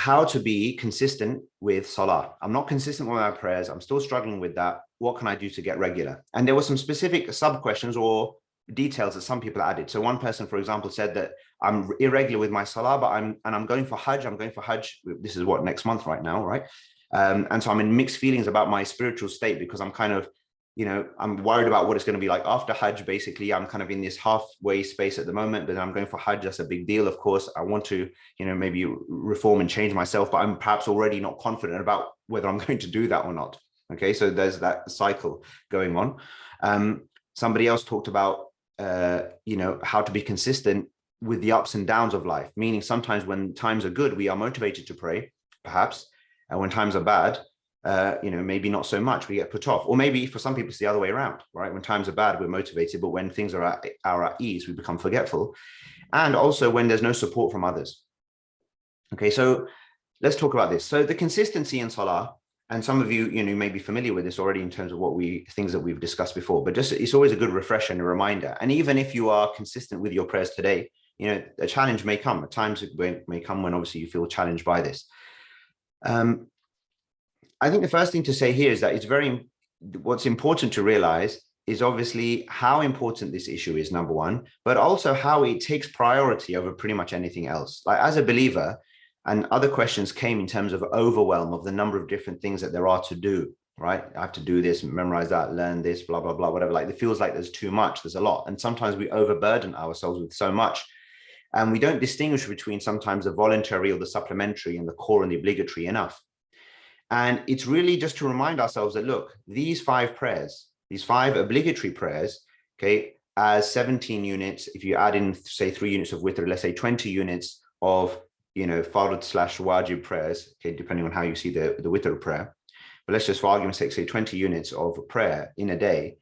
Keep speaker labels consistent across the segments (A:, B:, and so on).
A: how to be consistent with Salah. I'm not consistent with my prayers. I'm still struggling with that. What can I do to get regular? And there were some specific sub questions or details that some people added. So one person, for example, said that I'm irregular with my Salah, but I'm going for Hajj. I'm going for Hajj. This is what, next month right now, right? And so I'm in mixed feelings about my spiritual state because I'm kind of, I'm worried about what it's going to be like after Hajj. Basically, I'm kind of in this halfway space at the moment, but I'm going for Hajj. That's a big deal. Of course, I want to, maybe reform and change myself, but I'm perhaps already not confident about whether I'm going to do that or not. Okay, so there's that cycle going on. Somebody else talked about, how to be consistent with the ups and downs of life, meaning sometimes when times are good, we are motivated to pray, perhaps, and when times are bad, maybe not so much, we get put off. Or maybe for some people, it's the other way around, right? When times are bad, we're motivated, but when things are at ease, we become forgetful. And also when there's no support from others. Okay, so let's talk about this. So the consistency in Salah, and some of you, may be familiar with this already in terms of things that we've discussed before, but just it's always a good refresher and a reminder. And even if you are consistent with your prayers today, a challenge may come. At times it may come when obviously you feel challenged by this. I think the first thing to say here is that what's important to realize is obviously how important this issue is, number one, but also how it takes priority over pretty much anything else. Like as a believer, and other questions came in terms of overwhelm of the number of different things that there are to do, right? I have to do this, memorize that, learn this, blah, blah, blah, whatever. Like it feels like there's too much, there's a lot. And sometimes we overburden ourselves with so much. And we don't distinguish between sometimes the voluntary or the supplementary and the core and the obligatory enough. And it's really just to remind ourselves that, look, these 5 prayers, these 5 obligatory prayers, okay, as 17 units, if you add in, say, 3 units of witr, let's say 20 units of, fard/wajib prayers, okay, depending on how you see the witr prayer. But let's just, for argument's sake, say 20 units of prayer in a day.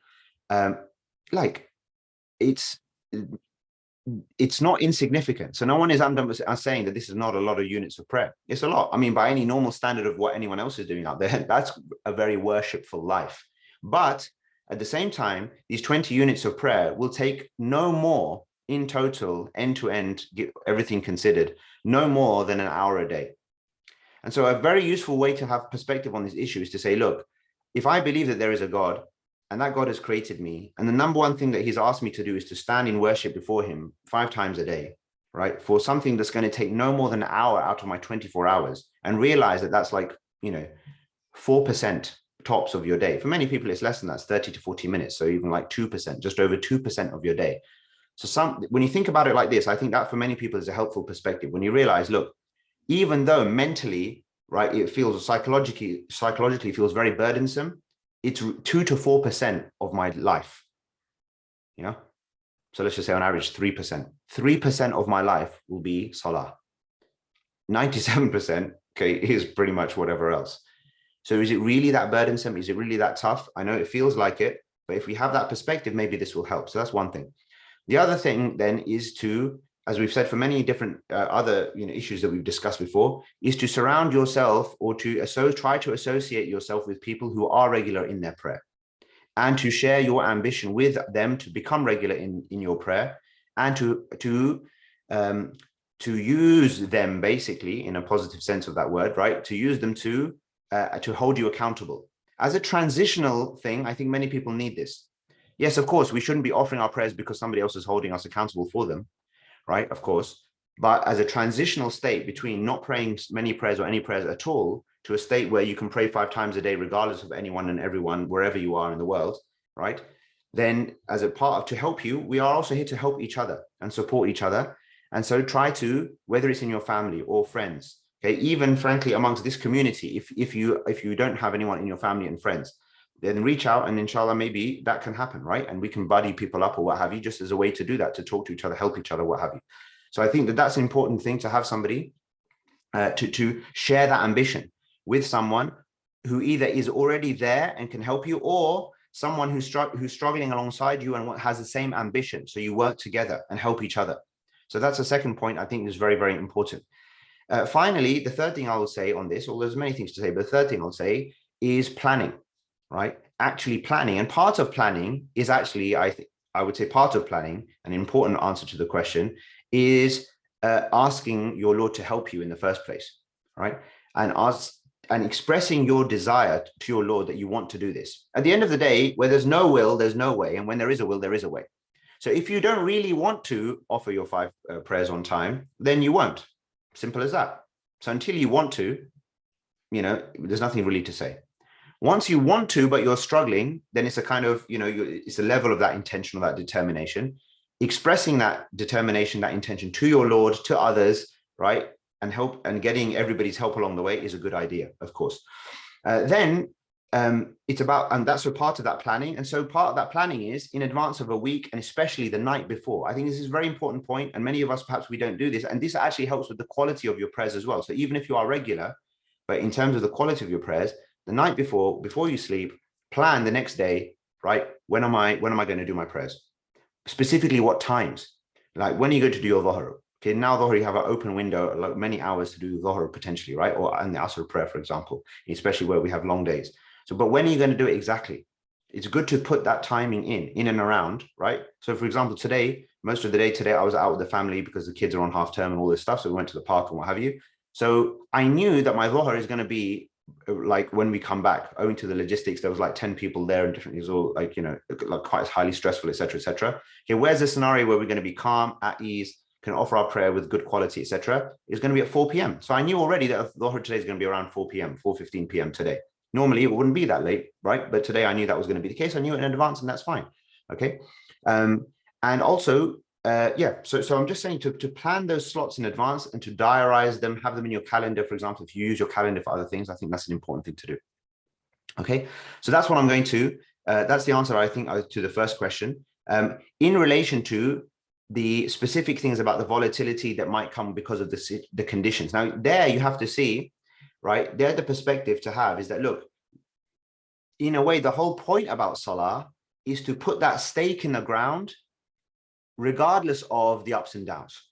A: It's not insignificant. So no one is saying that this is not a lot of units of prayer. It's a lot. I mean, by any normal standard of what anyone else is doing out there, that's a very worshipful life. But at the same time, these 20 units of prayer will take no more in total, end to end, everything considered, no more than an hour a day. And so a very useful way to have perspective on this issue is to say, look, if I believe that there is a God, and that God has created me, and the number one thing that he's asked me to do is to stand in worship before him 5 times a day, right? For something that's going to take no more than an hour out of my 24 hours, and realize that that's like, 4% tops of your day. For many people, it's less than that, it's 30 to 40 minutes. So even like 2%, just over 2% of your day. So when you think about it like this, I think that for many people is a helpful perspective. When you realize, look, even though mentally, right, it feels psychologically feels very burdensome, it's 2 to 4% of my life, So let's just say on average 3%. 3% of my life will be Salah. 97%, okay, is pretty much whatever else. So is it really that burdensome? Is it really that tough? I know it feels like it, but if we have that perspective, maybe this will help. So that's one thing. The other thing then is to, as we've said for many different other issues that we've discussed before, is to surround yourself or to try to associate yourself with people who are regular in their prayer, and to share your ambition with them to become regular in your prayer, and to use them basically in a positive sense of that word, right? To use them to hold you accountable. As a transitional thing, I think many people need this. Yes, of course, we shouldn't be offering our prayers because somebody else is holding us accountable for them, right? Of course. But as a transitional state between not praying many prayers or any prayers at all to a state where you can pray 5 times a day, regardless of anyone and everyone, wherever you are in the world, right? Then as a part of to help you, we are also here to help each other and support each other. And so try to, whether it's in your family or friends, okay, even frankly, amongst this community, if you don't have anyone in your family and friends, then reach out and inshallah, maybe that can happen, right? And we can buddy people up or what have you, just as a way to do that, to talk to each other, help each other, what have you. So I think that that's an important thing, to have somebody to share that ambition with someone who either is already there and can help you, or someone who's struggling alongside you and has the same ambition. So you work together and help each other. So that's the second point I think is very, very important. Finally, the third thing I will say on this, although there's many things to say, but the third thing I'll say is planning, right? Actually planning. And part of planning is actually, I would say part of planning, an important answer to the question, is asking your Lord to help you in the first place, right? And expressing your desire to your Lord that you want to do this. At the end of the day, where there's no will, there's no way. And when there is a will, there is a way. So if you don't really want to offer your 5 prayers on time, then you won't. Simple as that. So until you want to, there's nothing really to say. Once you want to, but you're struggling, then it's a kind of, it's a level of that intention, or that determination, expressing that determination, that intention to your Lord, to others, right? And getting everybody's help along the way is a good idea, of course. Then it's about, and that's a part of that planning. And so part of that planning is in advance of a week, and especially the night before. I think this is a very important point, and many of us, perhaps we don't do this, and this actually helps with the quality of your prayers as well. So even if you are regular, but in terms of the quality of your prayers, the night before you sleep, plan the next day, right? When am I going to do my prayers? Specifically, what times? Like, when are you going to do your dhuhr? Okay, now dhuhr, you have an open window, like many hours to do dhuhr potentially, right? Or and the asr prayer, for example, especially where we have long days. So, but when are you going to do it exactly? It's good to put that timing in and around, right? So, for example, today, most of the day today, I was out with the family because the kids are on half term and all this stuff. So we went to the park and what have you. So I knew that my dhuhr is going to be like when we come back, owing to the logistics, there was like 10 people there and different things, all like, like quite highly stressful, etc., etc. Okay, where's the scenario where we're going to be calm, at ease, can offer our prayer with good quality, etc.? Is going to be at 4 p.m. So I knew already that the dhuhr today is going to be around 4 p.m., 4:15 p.m. today. Normally it wouldn't be that late, right? But today I knew that was going to be the case. I knew it in advance, and that's fine. Okay. And also, so I'm just saying to plan those slots in advance and to diarize them, have them in your calendar. For example, if you use your calendar for other things, I think that's an important thing to do. Okay, so that's what I'm going to, that's the answer, I think, to the first question. In relation to the specific things about the volatility that might come because of the conditions. Now, there you have to see, right, there the perspective to have is that, look, in a way, the whole point about Salah is to put that stake in the ground regardless of the ups and downs,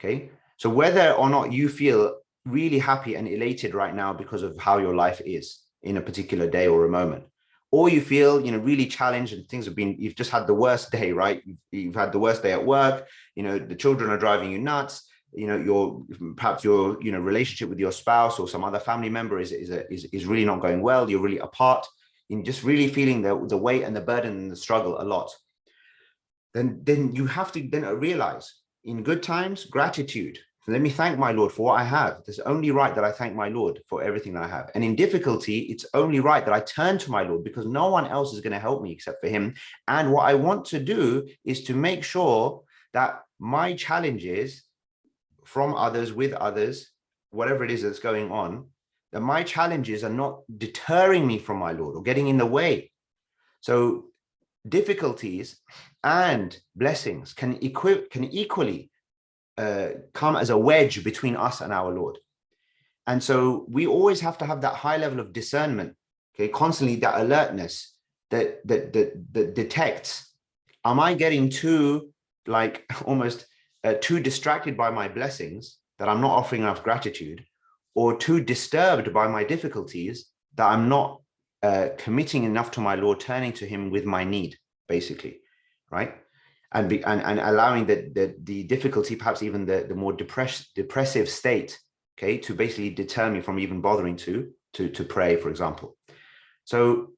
A: okay? So whether or not you feel really happy and elated right now because of how your life is in a particular day or a moment, or you feel, really challenged and things have been, you've just had the worst day, right? You've had the worst day at work, the children are driving you nuts, perhaps your, relationship with your spouse or some other family member is really not going well, you're really apart, you're just really feeling the weight and the burden and the struggle a lot. Then you have to then realize, in good times, gratitude. Let me thank my Lord for what I have. It's only right that I thank my Lord for everything that I have. And in difficulty, it's only right that I turn to my Lord, because no one else is going to help me except for him. And what I want to do is to make sure that my challenges from others, with others, whatever it is that's going on, that my challenges are not deterring me from my Lord or getting in the way. So difficulties and blessings can equally come as a wedge between us and our Lord. And so we always have to have that high level of discernment, okay, constantly that alertness that detects, am I getting too, like, almost too distracted by my blessings that I'm not offering enough gratitude, or too disturbed by my difficulties that I'm not committing enough to my Lord, turning to him with my need, basically, right? And allowing the difficulty, perhaps even the more depressive state, okay, to basically deter me from even bothering to pray, for example. So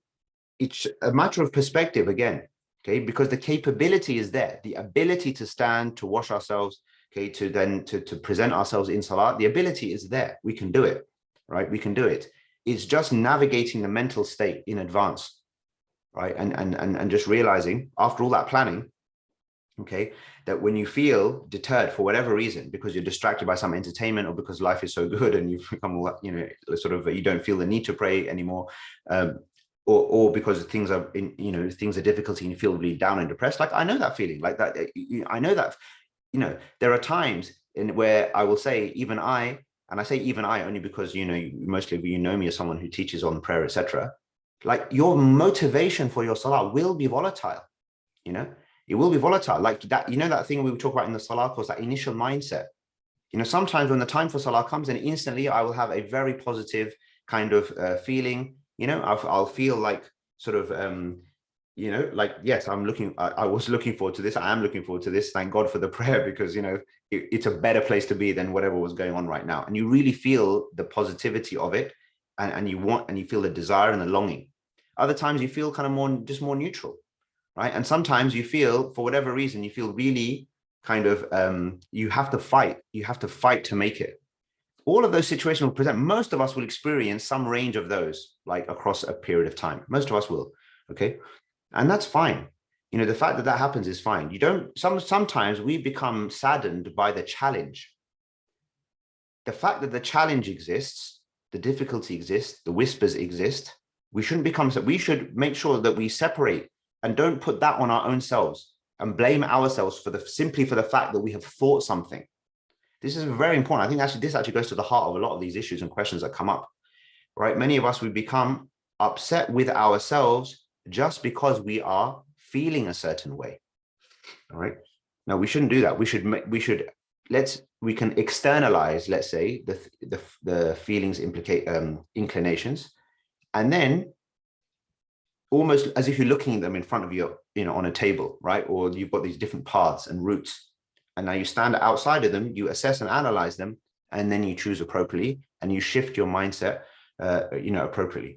A: it's a matter of perspective again, okay, because the capability is there, the ability to stand, to wash ourselves, okay, to present ourselves in salah, the ability is there. We can do it, right? We can do it. It's just navigating the mental state in advance, right? And just realizing after all that planning, okay, that when you feel deterred for whatever reason, because you're distracted by some entertainment or because life is so good and you've become, sort of, you don't feel the need to pray anymore, or because things are things are difficult and you feel really down and depressed. Like, I know that feeling, like that. I know that, there are times where I will say, even I, and I say even I only because, mostly you know me as someone who teaches on prayer, etc. Like, your motivation for your salah will be volatile, it will be volatile. Like that, that thing we would talk about in the salah course, that initial mindset. Sometimes when the time for salah comes, and instantly I will have a very positive kind of feeling, I'll feel like sort of you know, like, yes, I was looking forward to this. I am looking forward to this. Thank God for the prayer, because, you know, it's a better place to be than whatever was going on right now. And you really feel the positivity of it, and you feel the desire and the longing. Other times you feel kind of just more neutral, right? And sometimes you feel, for whatever reason, you feel really kind of, you have to fight. You have to fight to make it. All of those situations will present. Most of us will experience some range of those, like across a period of time. Most of us will. Okay. And that's fine. You know, the fact that that happens is fine. You don't, sometimes we become saddened by the challenge. The fact that the challenge exists, the difficulty exists, the whispers exist. We shouldn't become, we should make sure that we separate and don't put that on our own selves and blame ourselves for simply for the fact that we have thought something. This is very important. I think actually this actually goes to the heart of a lot of these issues and questions that come up, right? Many of us, we become upset with ourselves just because we are feeling a certain way. All right. Now, we shouldn't do that. We can externalize, let's say, the feelings, inclinations, and then almost as if you're looking at them in front of you, you know, on a table, right? Or you've got these different paths and routes, and now you stand outside of them, you assess and analyze them, and then you choose appropriately, and you shift your mindset, you know, appropriately.